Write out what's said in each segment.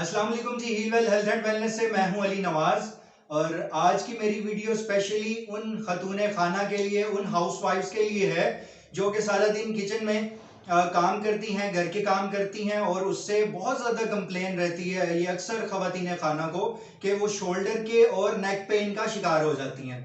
अस्सलाम वालेकुम जी। Heal Well Health and Wellness से मैं हूं अली नवाज। और आज की मेरी वीडियो स्पेशली उन खतूने खाना के लिए, उन हाउसवाइफ्स के लिए है जो कि सारा दिन किचन में काम करती हैं, घर के काम करती हैं और उससे बहुत ज़्यादा कंप्लेन रहती है ये अक्सर ख़वातीन खाना को कि वो शोल्डर के और नेक पेन का शिकार हो जाती हैं।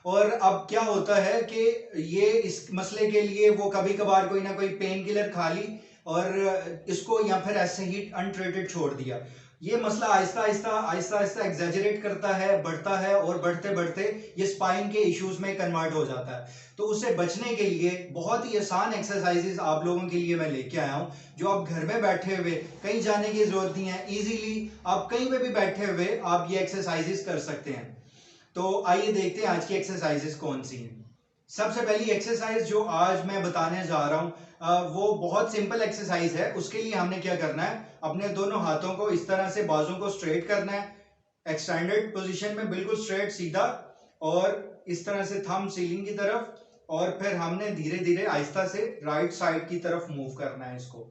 और अब क्या होता है कि ये इस मसले के लिए वो कभी कभार कोई ना कोई पेन किलर खा ली और इसको या फिर ऐसे ही अनट्रीटेड छोड़ दिया। ये मसला आहिस्ता आहिस्ता आहिस्ता आहिस्ता एग्जैजरेट करता है, बढ़ता है और बढ़ते बढ़ते ये स्पाइन के इश्यूज में कन्वर्ट हो जाता है। तो उससे बचने के लिए बहुत ही आसान एक्सरसाइजेस आप लोगों के लिए मैं लेके आया हूं, जो आप घर में बैठे हुए कहीं जाने की जरूरत नहीं है, इजीली आप कहीं पे भी बैठे हुए आप ये एक्सरसाइजेस कर सकते हैं। तो आइए देखते हैं आज की एक्सरसाइजेस कौन सी हैं। सबसे पहली एक्सरसाइज जो आज मैं बताने जा रहा हूं वो बहुत सिंपल एक्सरसाइज है। उसके लिए हमने क्या करना है, अपने दोनों हाथों को इस तरह से बाजू को स्ट्रेट करना है, एक्सटेंडेड पोजीशन में बिल्कुल स्ट्रेट सीधा, और इस तरह से थंब सीलिंग की तरफ, और फिर हमने धीरे धीरे आहिस्ता से राइट साइड की तरफ मूव करना है इसको।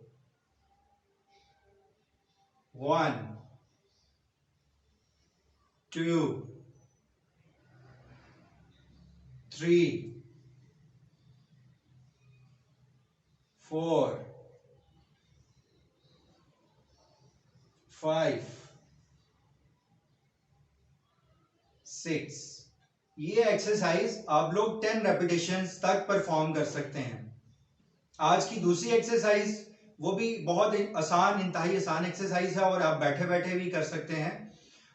1 2 3 4 5 6। ये एक्सरसाइज आप लोग 10 रेपिटेशंस तक परफॉर्म कर सकते हैं। आज की दूसरी एक्सरसाइज वो भी बहुत आसान, इंतहाई आसान एक्सरसाइज है और आप बैठे बैठे भी कर सकते हैं।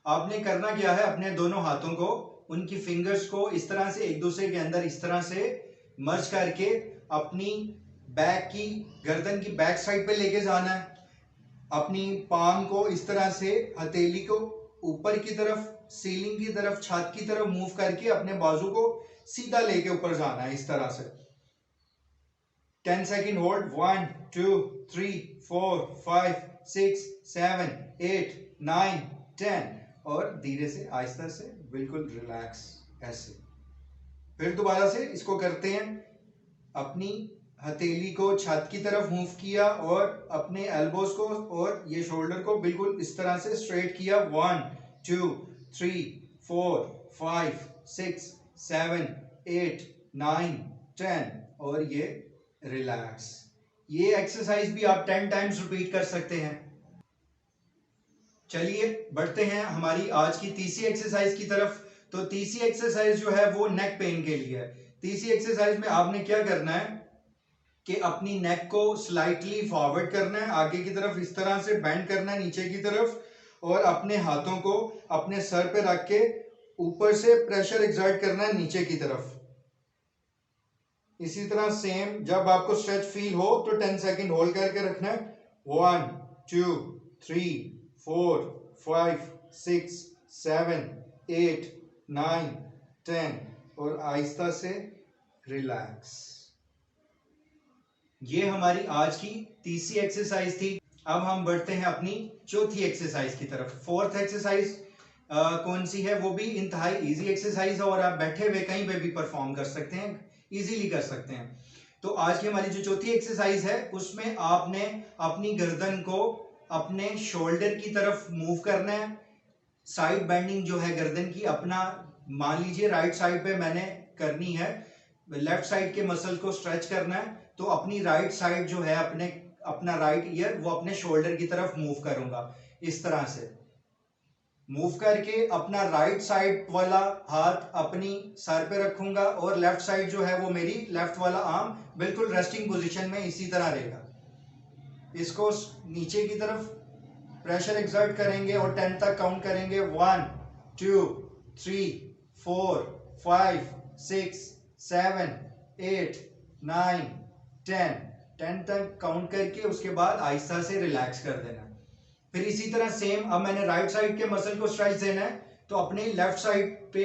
आपने करना क्या है, अपने दोनों हाथों को, उनकी फिंगर्स को इस तरह से एक दूसरे के अंदर इस तरह से मर्ज करके अपनी बैक की, गर्दन की बैक साइड पे लेके जाना है। अपनी पाम को इस तरह से, हथेली को ऊपर की तरफ, सीलिंग की तरफ, छत की तरफ मूव करके अपने बाजू को सीधा लेके ऊपर जाना है इस तरह से। 10 सेकेंड होल्ड। 1 2 3 4 5 6 7 8 9 10, और धीरे से आहिस्ता से बिल्कुल रिलैक्स ऐसे। फिर दोबारा से इसको करते हैं। अपनी हथेली को छत की तरफ मूव किया और अपने एल्बोज को और ये शोल्डर को बिल्कुल इस तरह से स्ट्रेट किया। 1 2 3 4 5 6 7 8 9 10, और ये रिलैक्स। ये एक्सरसाइज भी आप 10 टाइम्स रिपीट कर सकते हैं। चलिए बढ़ते हैं हमारी आज की तीसरी एक्सरसाइज की तरफ। तो तीसरी एक्सरसाइज जो है वो नेक पेन के लिए है। तीसरी एक्सरसाइज में आपने क्या करना है कि अपनी नेक को स्लाइटली फॉरवर्ड करना है, आगे की तरफ इस तरह से बेंड करना है नीचे की तरफ, और अपने हाथों को अपने सर पे रख के ऊपर से प्रेशर एक्सर्ट करना है नीचे की तरफ। इसी तरह सेम, जब आपको स्ट्रेच फील हो तो 10 सेकेंड होल्ड करके रखना है। 1 2 3 4 5 6 7 8 9 10, और आहिस्ता से रिलैक्स। ये हमारी आज की तीसरी एक्सरसाइज थी। अब हम बढ़ते हैं अपनी चौथी एक्सरसाइज की तरफ। फोर्थ एक्सरसाइज कौन सी है, वो भी इंतहाई इजी एक्सरसाइज है और आप बैठे हुए कहीं पे भी परफॉर्म कर सकते हैं, इजीली कर सकते हैं। तो आज की हमारी जो चौथी एक्सरसाइज है उसमें आपने अपनी गर्दन को अपने शोल्डर की तरफ मूव करना है। साइड बेंडिंग जो है गर्दन की, अपना मान लीजिए राइट साइड पे मैंने करनी है, लेफ्ट साइड के मसल को स्ट्रेच करना है, तो अपनी राइट साइड जो है, अपने अपना राइट ईयर वो अपने शोल्डर की तरफ मूव करूंगा। इस तरह से मूव करके अपना राइट साइड वाला हाथ अपनी सर पे रखूंगा और लेफ्ट साइड जो है वो मेरी लेफ्ट वाला आर्म बिल्कुल रेस्टिंग पोजीशन में इसी तरह रहेगा। इसको नीचे की तरफ प्रेशर एक्सर्ट करेंगे और 10 तक काउंट करेंगे। 1 2 3 4 5 6 7 8 9 10 10 तक काउंट करके उसके बाद आहिस्ता से रिलैक्स कर देना। फिर इसी तरह सेम, अब मैंने राइट साइड के मसल को स्ट्रेच देना है, तो अपने लेफ्ट साइड पे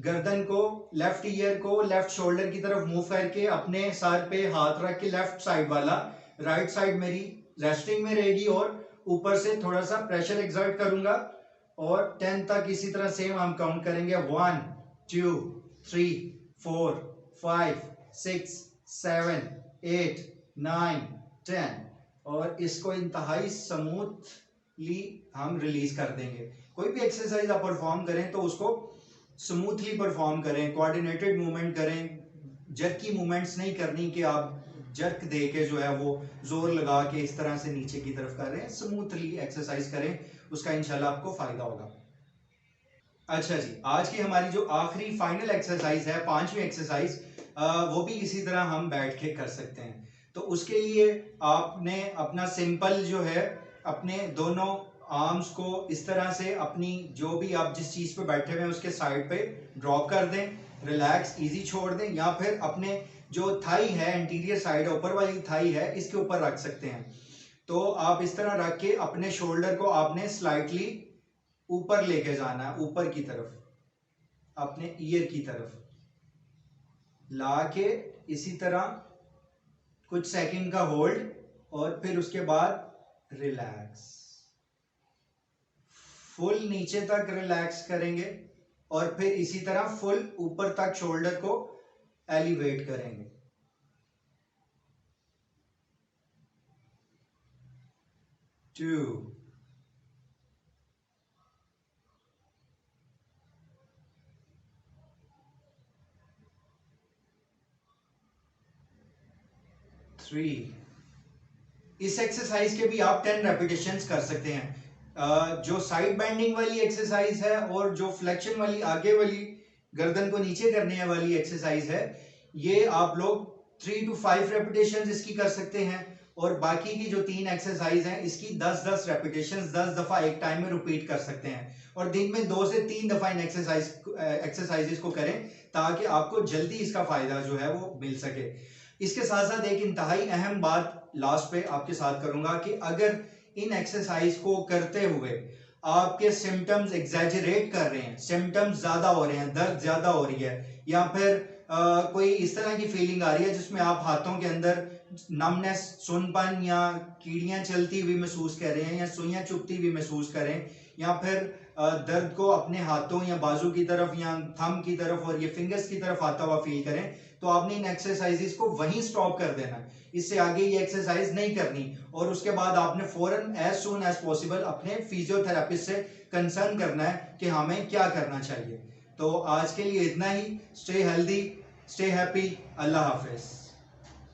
गर्दन को, लेफ्ट ईयर को लेफ्ट शोल्डर की तरफ मूव करके अपने सर पे हाथ रख के लेफ्ट साइड वाला, राइट साइड मेरी रेस्टिंग में रहेगी और ऊपर से थोड़ा सा प्रेशर एक्सर्ट करूंगा, और 10 तक इसी तरह सेम हम काउंट करेंगे। 1 2 3 4 5 6 7 8 9 10, और इसको इंतहाई स्मूथ स्मूथली हम रिलीज कर देंगे। कोई भी एक्सरसाइज आप परफॉर्म करें तो उसको स्मूथली परफॉर्म करें, कोऑर्डिनेटेड मूवमेंट करें, जर्की मूवमेंट्स नहीं करनी कि आप जर्क दे के जो है वो जोर लगा के इस तरह से नीचे की तरफ कर रहे हैं। स्मूथली एक्सरसाइज करें, उसका इंशाल्लाह आपको फायदा होगा। अच्छा जी, आज की हमारी जो आखिरी फाइनल एक्सरसाइज है, पांचवी एक्सरसाइज, वो भी इसी तरह हम बैठ के कर सकते हैं। तो उसके लिए आपने अपना सिंपल जो है अपने दोनों आर्म्स को इस तरह से अपनी जो भी आप जिस चीज पे बैठे हुए हैं उसके साइड पे ड्रॉप कर दें, रिलैक्स इजी छोड़ दें, या फिर अपने जो थाई है, एंटीरियर साइड है, ऊपर वाली थाई है, इसके ऊपर रख सकते हैं। तो आप इस तरह रख के अपने शोल्डर को आपने स्लाइटली ऊपर लेके जाना है, ऊपर की तरफ, अपने ईयर की तरफ लाके इसी तरह कुछ सेकंड का होल्ड, और फिर उसके बाद रिलैक्स, फुल नीचे तक रिलैक्स करेंगे और फिर इसी तरह फुल ऊपर तक शोल्डर को एलिवेट करेंगे। 2 3। इस एक्सरसाइज के भी आप 10 रेपिटेशंस कर सकते हैं। जो साइड बेंडिंग वाली एक्सरसाइज है और जो फ्लेक्शन वाली आगे वाली गर्दन को नीचे करने वाली एक्सरसाइज है, ये आप लोग 3 to 5 रेपिटेशंस इसकी कर सकते हैं। और बाकी की जो 3 एक्सरसाइज हैं इसकी 10-10 रेपिटेशंस 10 दफा एक टाइम में रिपीट कर सकते हैं, और दिन में 2 से 3 दफा इन एक्सरसाइजेस को करें ताकि आपको जल्दी इसका फायदा जो है वो मिल सके। इसके साथ साथ एक इंतहाई अहम बात लास्ट पे आपके साथ करूंगा कि अगर इन एक्सरसाइज को करते हुए आपके सिम्टम्स एग्जैजरेट कर रहे हैं, सिम्टम्स ज्यादा हो रहे हैं, दर्द ज्यादा हो रही है, या फिर कोई इस तरह की फीलिंग आ रही है जिसमें आप हाथों के अंदर नमनेस, सुनपन या कीड़ियां चलती हुई महसूस कर रहे हैं, या सुइयां चुभती हुई महसूस करें, या फिर दर्द को अपने हाथों या बाजू की तरफ या थंब की तरफ और ये फिंगर्स की तरफ आता हुआ फील करें, तो आपने इन एक्सरसाइजेस को वहीं स्टॉप कर देना है। इससे आगे ये एक्सरसाइज नहीं करनी, और उसके बाद आपने फौरन एज सून एज पॉसिबल अपने फिजियोथेरेपिस्ट से कंसर्न करना है कि हमें क्या करना चाहिए। तो आज के लिए इतना ही। स्टे हेल्दी, स्टे हैप्पी, अल्लाह हाफिज।